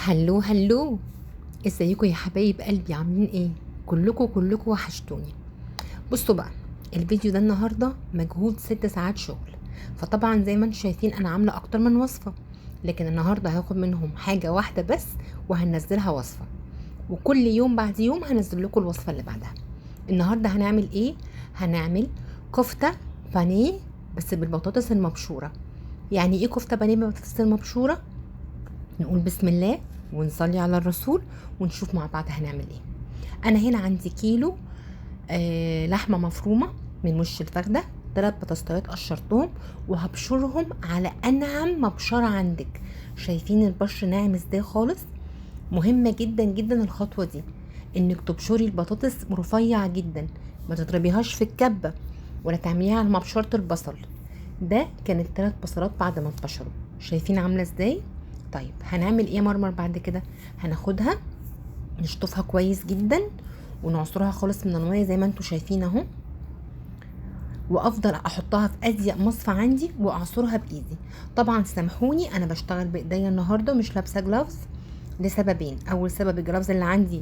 هلو هلو، ازيكم يا حبايب قلبي؟ عاملين ايه؟ كلكم وحشتوني. بصوا بقى، الفيديو ده النهارده مجهود 6 ساعات شغل، فطبعا زي ما انتم شايفين انا عامله اكتر من وصفه، لكن النهارده هاخد منهم حاجه واحده بس وهنزلها وصفه، وكل يوم بعد يوم هنزل لكم الوصفه اللي بعدها. النهارده هنعمل ايه؟ هنعمل كفته بانيه بس بالبطاطس المبشوره. يعني ايه كفته بانيه بالبطاطس المبشوره؟ نقول بسم الله ونصلي على الرسول ونشوف مع بعض هنعمل ايه. انا هنا عندي كيلو لحمه مفرومه من وش الفخده، 3 بطاطسات قشرتهم وهبشرهم على انعم مبشره عندك. شايفين البشر ناعم ازاي خالص؟ مهمه جدا جدا الخطوه دي، انك تبشري البطاطس رفيع جدا، ما تضربيهاش في الكبه ولا تعمليها على مبشره البصل. ده كانت 3 بصلات بعد ما اتبشروا، شايفين عامله ازاي؟ طيب هنعمل ايه يا مرمر بعد كده؟ هناخدها نشطفها كويس جدا ونعصرها خالص من الميه زي ما انتم شايفين اهو، وافضل احطها في اضيق مصفى عندي واعصرها بايدي. طبعا سامحوني انا بشتغل بايديا النهارده مش لابسه جلافز لسببين. اول سبب الجلافز اللي عندي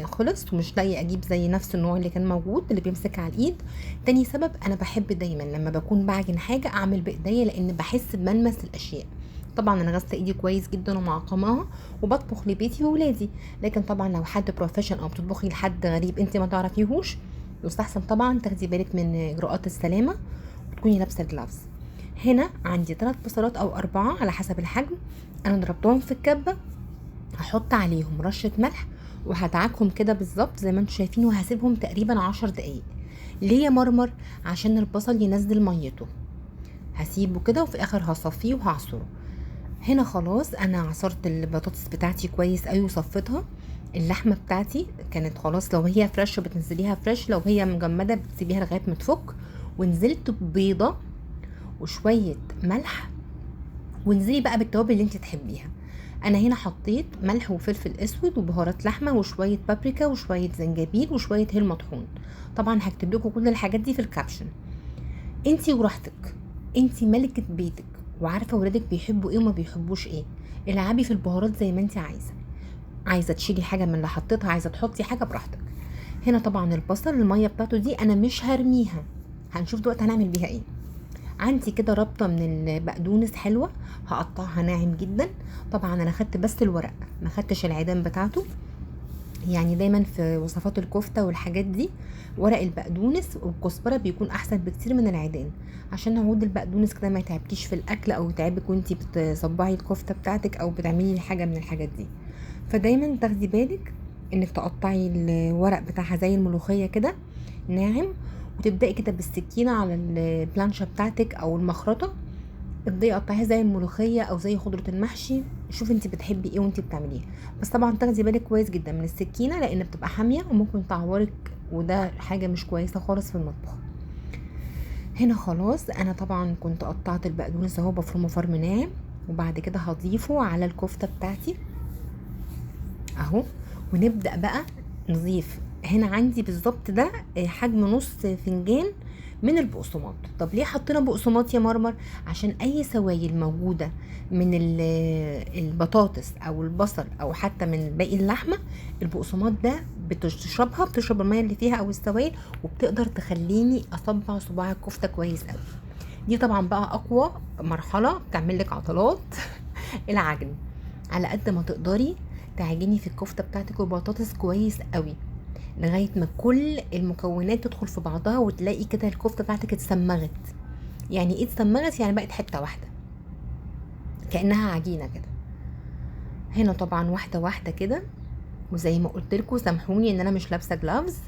خلص ومش لاقيه اجيب زي نفس النوع اللي كان موجود اللي بيمسك على الايد. تاني سبب انا بحب دايما لما بكون بعجن حاجه اعمل بايديا لان بحس بملمس الاشياء. طبعا انا غسله ايدي كويس جدا ومعقماها وبطبخ لبيتي وولادي، لكن طبعا لو حد بروفيشن او بتطبخي لحد غريب انت ما تعرفيهوش يستحسن طبعا تاخدي بالك من اجراءات السلامه وتكوني لابسه جلافز. هنا عندي 3 بصلات او 4 على حسب الحجم، انا ضربتهم في الكبه. هحط عليهم رشه ملح وهدعكهم كده بالظبط زي ما انتم شايفين وهسيبهم تقريبا 10 دقايق. ليه يا مرمر؟ عشان البصل ينزل ميته. هسيبه كده وفي الاخر هصفيه وهعصره. هنا خلاص انا عصرت البطاطس بتاعتي كويس قوي وصفيتها. اللحمه بتاعتي كانت خلاص، لو هي فريش بتنزليها فريش، لو هي مجمده بتسيبيها لغايه ما تفك. ونزلت ببيضه وشويه ملح، وانزلي بقى بالتوابل اللي انت تحبيها. انا هنا حطيت ملح وفلفل اسود وبهارات لحمه وشويه بابريكا وشويه زنجبيل وشويه هيل مطحون. طبعا هكتب لكم كل الحاجات دي في الكابشن. انتي وراحتك، انتي ملكة بيتك وعارفة ولادك بيحبوا ايه وما بيحبوش ايه. العبي في البهارات زي ما انتي عايزة تشيلي حاجة من اللي حطيتها، عايزة تحطي حاجة براحتك. هنا طبعا البصل المية بتاعته دي انا مش هرميها، هنشوف دلوقتي هنعمل بيها ايه. عندي كده ربطة من البقدونس حلوة، هقطعها ناعم جدا. طبعا انا خدت بس الورق ما خدتش العيدان بتاعته، يعني دايما في وصفات الكفته والحاجات دي ورق البقدونس والكزبره بيكون احسن بكتير من العيدان، عشان عود البقدونس كده ما يتعبكيش في الاكل او يتعبك وانتي بتصبعي الكفته بتاعتك او بتعملي حاجه من الحاجات دي. فدايما تاخدي بالك انك تقطعي الورق بتاعها زي الملوخيه كده ناعم، وتبداي كده بالسكينه على البلانشه بتاعتك او المخرطه، ابداي قطعيها زي الملوخيه او زي خضره المحشي. شوفي انت بتحبي ايه وانت بتعمليه، بس طبعا تاخدي بالك كويس جدا من السكينه لان بتبقى حاميه وممكن تعورك، وده حاجه مش كويسه خالص في المطبخ. هنا خلاص انا طبعا كنت قطعت البقدونس اهو بفرمه فرم ناعم، وبعد كده هضيفه على الكفته بتاعتي اهو. ونبدا بقى نضيف. هنا عندي بالظبط ده حجم نص فنجان من البقسماط. طب ليه حطينا بقسماط يا مرمر؟ عشان اي سوائل موجوده من البطاطس او البصل او حتى من باقي اللحمه، البقسماط ده بتشربها، بتشرب الميه اللي فيها او السوائل، وبتقدر تخليني اصبع صباع الكفته كويس قوي. دي طبعا بقى اقوى مرحله بتعمل لك عضلات العجن. على قد ما تقدري تعجني في الكفته بتاعتك والبطاطس كويس قوي لغايه ما كل المكونات تدخل في بعضها وتلاقي كده الكفته بتاعتك اتسمغت. يعني ايه اتسمغت؟ يعني بقت حته واحده كانها عجينه كده. هنا طبعا واحده واحده كده، وزي ما قلت لكم سامحوني ان انا مش لابسه جلافز،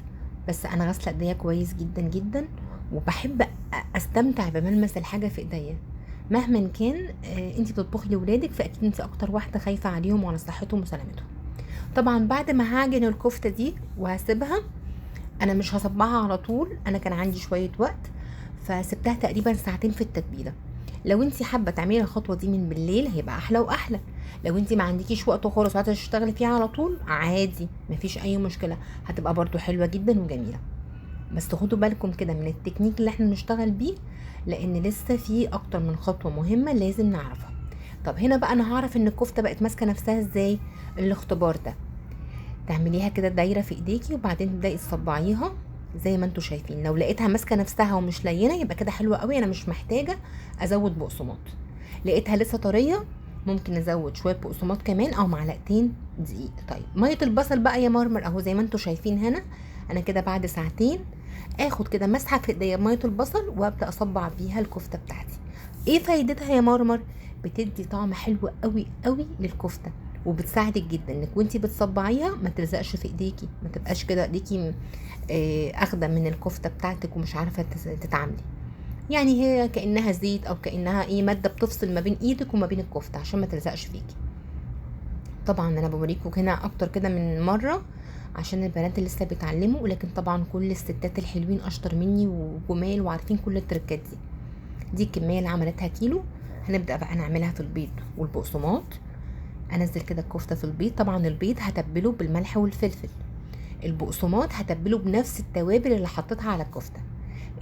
بس انا غاسله ايديا كويس جدا جدا، وبحب استمتع بملمس الحاجه في ايديا مهما كان. انت بتطبخي لاولادك فاكيد انت اكتر واحده خايفه عليهم وعلى صحتهم وسلامتهم. طبعا بعد ما هعجن الكفته دي وهسيبها، انا مش هصبعها على طول، انا كان عندي شويه وقت فسبتها تقريبا ساعتين في التتبيله. لو انت حابه تعملي الخطوه دي من بالليل هيبقى احلى واحلى. لو انت ما عندكيش وقت خالص وعايزه تشتغلي فيها على طول عادي مفيش اي مشكله، هتبقى برضو حلوه جدا وجميله. بس خدوا بالكم كده من التكنيك اللي احنا بنشتغل بيه، لان لسه في اكتر من خطوه مهمه لازم نعرفها. طب هنا بقى انا هعرف ان الكفته بقت ماسكه نفسها ازاي؟ الاختبار ده، تعمليها كده دايره في ايديكي وبعدين تبداي تصبعيها زي ما انتوا شايفين. لو لقيتها ماسكه نفسها ومش لينه يبقى كده حلوه قوي، انا مش محتاجه ازود بقسماط. لقيتها لسه طريه ممكن نزود شويه بقسماط كمان او معلقتين دقيق. طيب ميه البصل بقى يا مرمر اهو زي ما انتوا شايفين هنا، انا كده بعد ساعتين اخد كده مسحه في ايديا بميه البصل وابدا اصبع بيها الكفته بتاعتي. ايه فايدتها يا مرمر؟ بتدي طعم حلو قوي قوي للكفته، وبتساعدك جدا انك وانتي بتصبعيها ما تلزقش في ايديكي، ما تبقاش كده ايديكي اخده من الكفته بتاعتك ومش عارفه تتعاملي. يعني هي كانها زيت او كانها ايه ماده بتفصل ما بين ايدك وما بين الكفته عشان ما تلزقش فيكي. طبعا انا بوريكم هنا اكتر كده من مره عشان البنات اللي لسه بيتعلموا، ولكن طبعا كل الستات الحلوين اشطر مني وجمال وعارفين كل التركات دي. دي الكميه اللي عملتها كيلو. هنبدا بقى نعملها في البيض والبقسماط. انزل كده الكفته في البيض، طبعا البيض هتبله بالملح والفلفل، البقسماط هتبله بنفس التوابل اللي حطيتها على الكفته.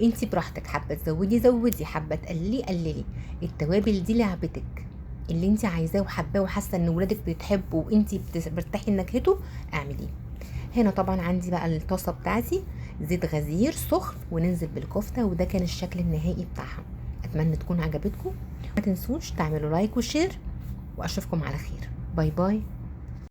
انتي براحتك، حابه تزودي زودي، حابه تقللي قللي، التوابل دي لعبتك. اللي انتي عايزاه وحباه وحاسه ان ولادك بتحبوا وانتي بترتاحي لنكهته اعملي. هنا طبعا عندي بقى الطاسه بتاعتي زيت غزير سخن وننزل بالكفته، وده كان الشكل النهائي بتاعها. اتمنى تكون عجبتكم، ما تنسوش تعملوا لايك وشير، واشوفكم على خير. باي باي.